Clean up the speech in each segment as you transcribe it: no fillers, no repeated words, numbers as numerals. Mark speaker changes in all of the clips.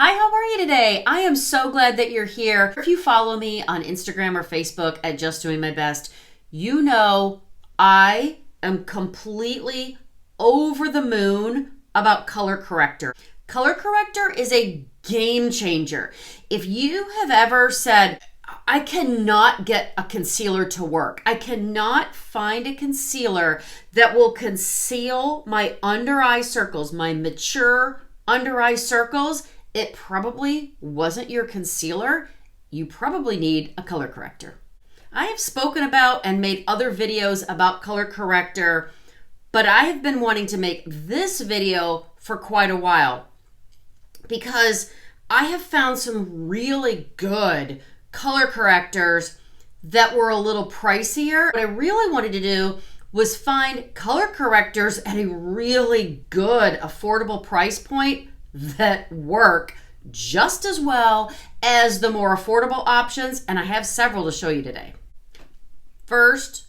Speaker 1: Hi, how are you today? I am so glad that you're here. If you follow me on Instagram or Facebook at Just Doing My Best, you know I am completely over the moon about color corrector. Color corrector is a game changer. If you have ever said, I cannot get a concealer to work, I cannot find a concealer that will conceal my under eye circles, my mature under eye circles, it probably wasn't your concealer. You probably need a color corrector. I have spoken about and made other videos about color corrector, but I have been wanting to make this video for quite a while because I have found some really good color correctors that were a little pricier. What I really wanted to do was find color correctors at a really good, affordable price point that work just as well as the more affordable options, and I have several to show you today. First,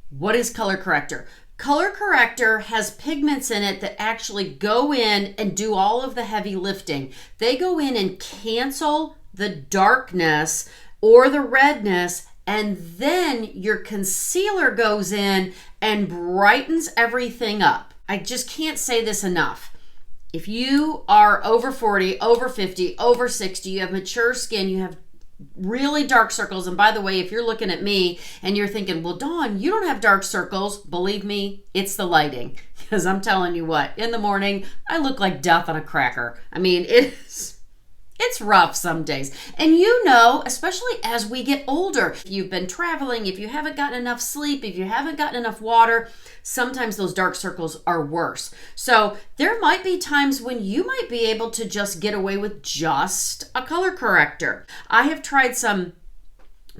Speaker 1: what is color corrector? Color corrector has pigments in it that actually go in and do all of the heavy lifting. They go in and cancel the darkness or the redness, and then your concealer goes in and brightens everything up. I just can't say this enough. If you are over 40, over 50, over 60, you have mature skin, you have really dark circles, and by the way, if you're looking at me and you're thinking, well, Dawn, you don't have dark circles, believe me, it's the lighting. Because I'm telling you what, in the morning, I look like death on a cracker. I mean, it's rough some days. And you know, especially as we get older, if you've been traveling, if you haven't gotten enough sleep, if you haven't gotten enough water, sometimes those dark circles are worse. So there might be times when you might be able to just get away with just a color corrector. I have tried some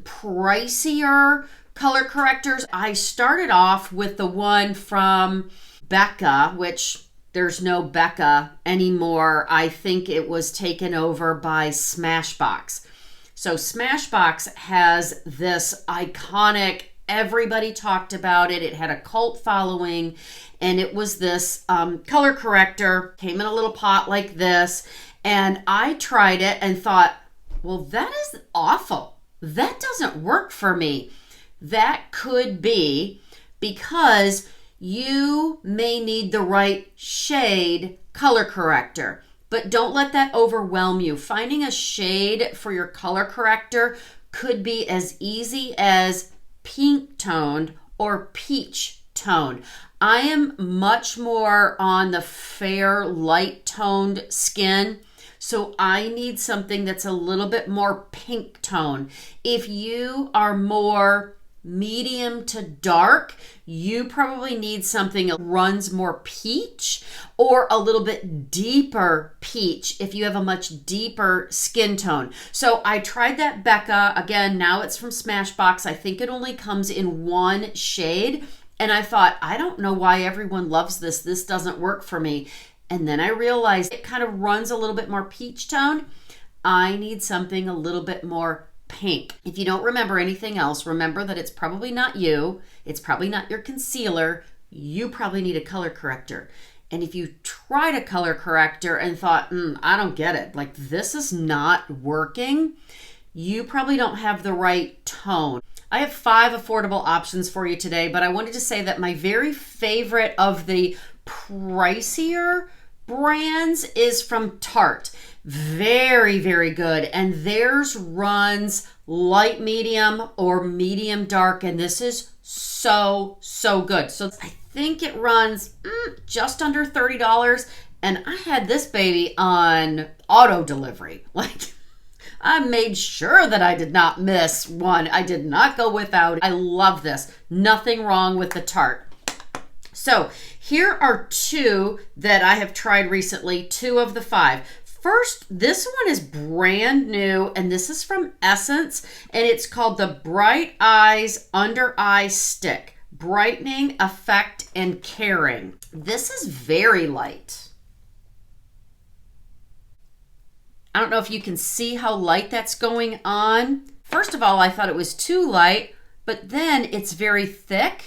Speaker 1: pricier color correctors. I started off with the one from Becca, which there's no Becca anymore. I think it was taken over by Smashbox. So Smashbox has this iconic, everybody talked about it. It had a cult following, and it was this color corrector, came in a little pot like this, and I tried it and thought, well, that is awful. That doesn't work for me. That could be because you may need the right shade color corrector, but don't let that overwhelm you. Finding a shade for your color corrector could be as easy as pink toned or peach toned. I am much more on the fair light toned skin, so I need something that's a little bit more pink tone. If you are more medium to dark, you probably need something that runs more peach or a little bit deeper peach if you have a much deeper skin tone. So I tried that Becca. Again, now it's from Smashbox. I think it only comes in one shade. And I thought, I don't know why everyone loves this. This doesn't work for me. And then I realized it kind of runs a little bit more peach tone. I need something a little bit more pink. If you don't remember anything else, remember that it's probably not you. It's probably not your concealer. You probably need a color corrector. And if you tried a color corrector and thought, I don't get it, like this is not working, you probably don't have the right tone. I have 5 affordable options for you today, but I wanted to say that my very favorite of the pricier brands is from Tarte. Very, very good. And theirs runs light medium or medium dark. And this is so good. So I think it runs just under $30. And I had this baby on auto delivery. Like, I made sure that I did not miss one. I did not go without. I love this. Nothing wrong with the Tarte. So here are 2 that I have tried recently, 2 of the 5. First, this one is brand new, and this is from Essence, and it's called the Bright Eyes Under Eye Stick, Brightening Effect and Caring. This is very light. I don't know if you can see how light that's going on. First of all, I thought it was too light, but then it's very thick.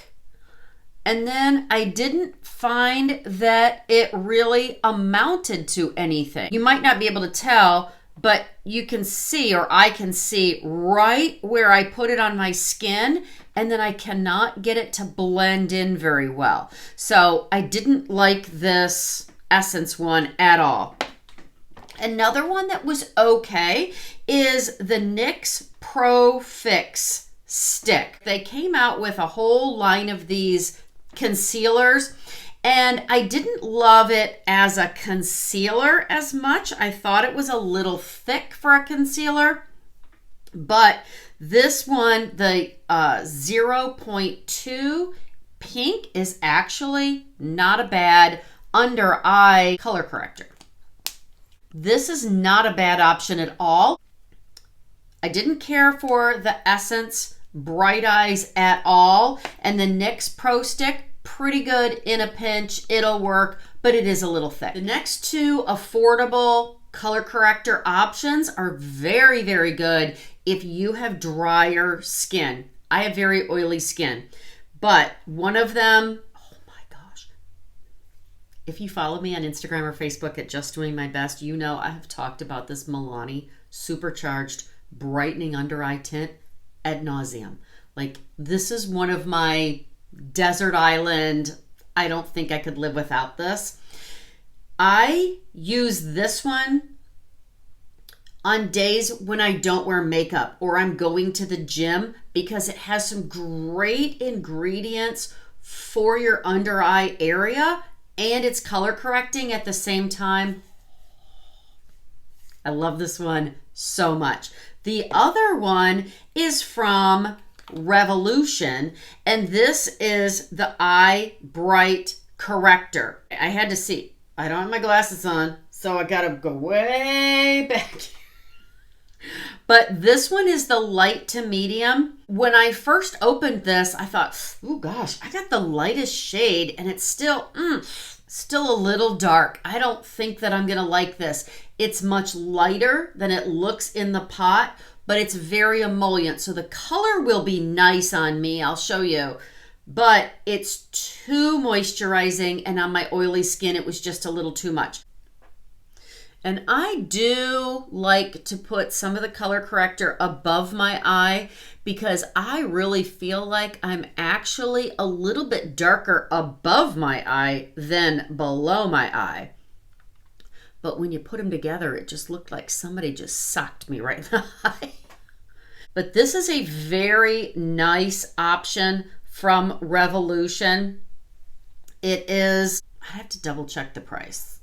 Speaker 1: And then I didn't find that it really amounted to anything. You might not be able to tell, but you can see, or I can see right where I put it on my skin, and then I cannot get it to blend in very well. So I didn't like this Essence one at all. Another one that was okay is the NYX Pro Fix stick. They came out with a whole line of these concealers, and I didn't love it as a concealer as much. I thought it was a little thick for a concealer, but this one, the 0.2 pink, is actually not a bad under eye color corrector. This is not a bad option at all. I didn't care for the Essence Bright Eyes at all, and the NYX Pro Stick, pretty good in a pinch. It'll work, but it is a little thick. The next two affordable color corrector options are very, very good if you have drier skin. I have very oily skin, but one of them, oh my gosh. If you follow me on Instagram or Facebook at Just Doing My Best, you know I have talked about this Milani Supercharged Brightening Under Eye Tint ad nauseum. Like, this is one of my desert island, I don't think I could live without this. I use this one on days when I don't wear makeup or I'm going to the gym because it has some great ingredients for your under eye area and it's color correcting at the same time. I love this one so much. The other one is from Revolution, and this is the Eye Bright Corrector. I had to see. I don't have my glasses on, so I gotta go way back. But this one is the light to medium. When I first opened this, I thought, oh gosh, I got the lightest shade, and it's still a little dark. I don't think that I'm gonna like this. It's much lighter than it looks in the pot, but it's very emollient. So the color will be nice on me. I'll show you. But it's too moisturizing, and on my oily skin, it was just a little too much. And I do like to put some of the color corrector above my eye because I really feel like I'm actually a little bit darker above my eye than below my eye. But when you put them together, it just looked like somebody just socked me right in the eye. But this is a very nice option from Revolution. It is, I have to double check the price.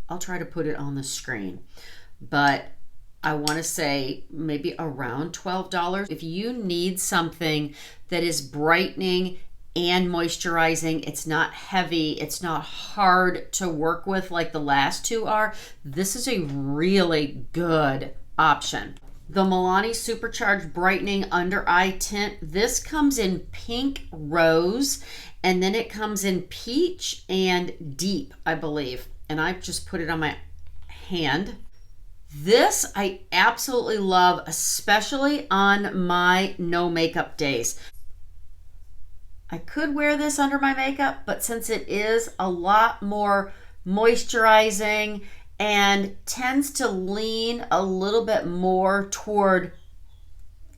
Speaker 1: I'll try to put it on the screen. But I want to say maybe around $12. If you need something that is brightening and moisturizing, it's not heavy, it's not hard to work with like the last two are, this is a really good option. The Milani Supercharged Brightening Under Eye Tint, this comes in pink rose, and then it comes in peach and deep, I believe. And I just put it on my hand. This I absolutely love, especially on my no makeup days. I could wear this under my makeup, but since it is a lot more moisturizing and tends to lean a little bit more toward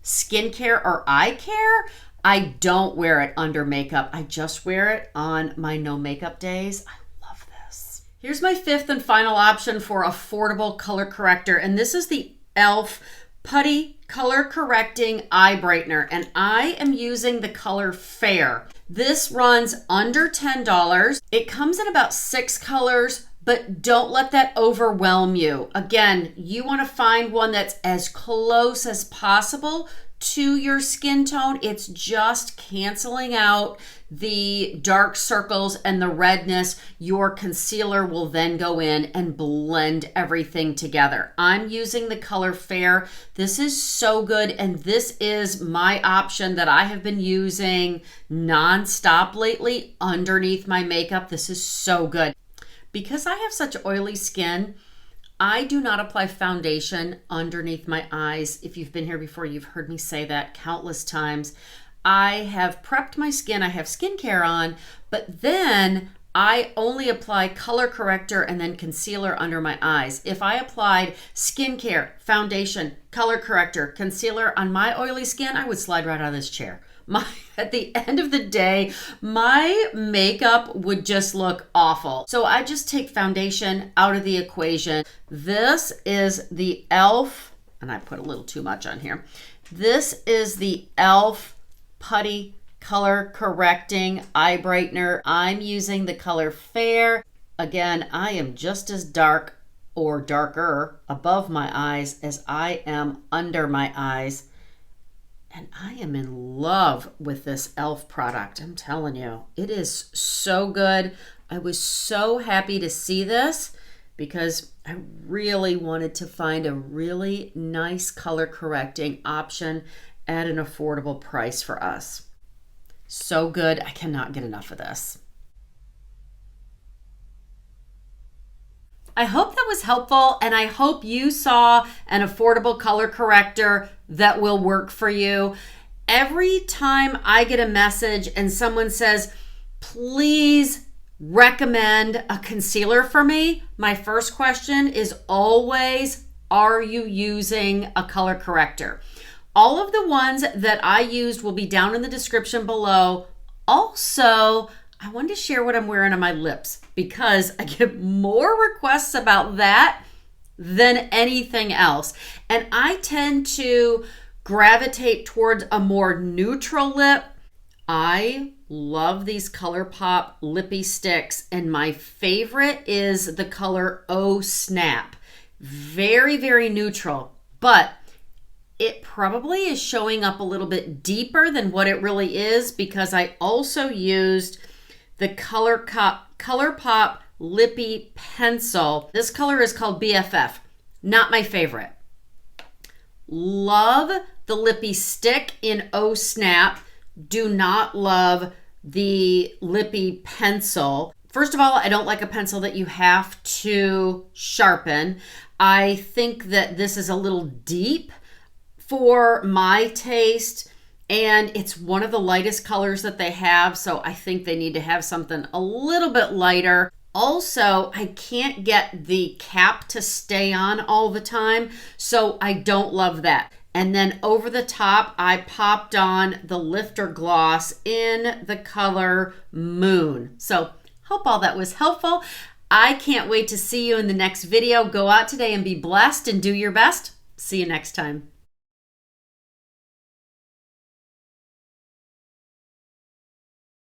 Speaker 1: skincare or eye care, I don't wear it under makeup. I just wear it on my no makeup days. I love this. Here's my fifth and final option for affordable color corrector, and this is the E.L.F. Putty Color Correcting Eye Brightener, and I am using the color Fair. This runs under $10. It comes in about 6 colors, but don't let that overwhelm you. Again, you want to find one that's as close as possible to your skin tone. It's just canceling out the dark circles and the redness. Your concealer will then go in and blend everything together. I'm using the color Fair. This is so good, and this is my option that I have been using nonstop lately underneath my makeup. This is so good. Because I have such oily skin, I do not apply foundation underneath my eyes. If you've been here before, you've heard me say that countless times. I have prepped my skin, I have skincare on, but then I only apply color corrector and then concealer under my eyes. If I applied skincare, foundation, color corrector, concealer on my oily skin, I would slide right out of this chair. At the end of the day, my makeup would just look awful. So I just take foundation out of the equation. This is the E.L.F, and I put a little too much on here. This is the E.L.F Putty Color Correcting Eye Brightener. I'm using the color Fair. Again, I am just as dark or darker above my eyes as I am under my eyes. And I am in love with this E.L.F product. I'm telling you, it is so good. I was so happy to see this because I really wanted to find a really nice color correcting option at an affordable price for us. So good. I cannot get enough of this. I hope that was helpful, and I hope you saw an affordable color corrector that will work for you. Every time I get a message and someone says, please recommend a concealer for me, my first question is always, are you using a color corrector? All of the ones that I used will be down in the description below. Also, I wanted to share what I'm wearing on my lips because I get more requests about that than anything else. And I tend to gravitate towards a more neutral lip. I love these ColourPop lippy sticks, and my favorite is the color Oh Snap. Very, very neutral, but it probably is showing up a little bit deeper than what it really is because I also used the ColourPop Lippy Pencil. This color is called BFF. Not my favorite. Love the lippy stick in Oh Snap. Do not love the lippy pencil. First of all, I don't like a pencil that you have to sharpen. I think that this is a little deep for my taste, and it's one of the lightest colors that they have, so I think they need to have something a little bit lighter. Also, I can't get the cap to stay on all the time, so I don't love that. And then over the top, I popped on the Lifter Gloss in the color Moon. So hope all that was helpful. I can't wait to see you in the next video. Go out today and be blessed and do your best. See you next time.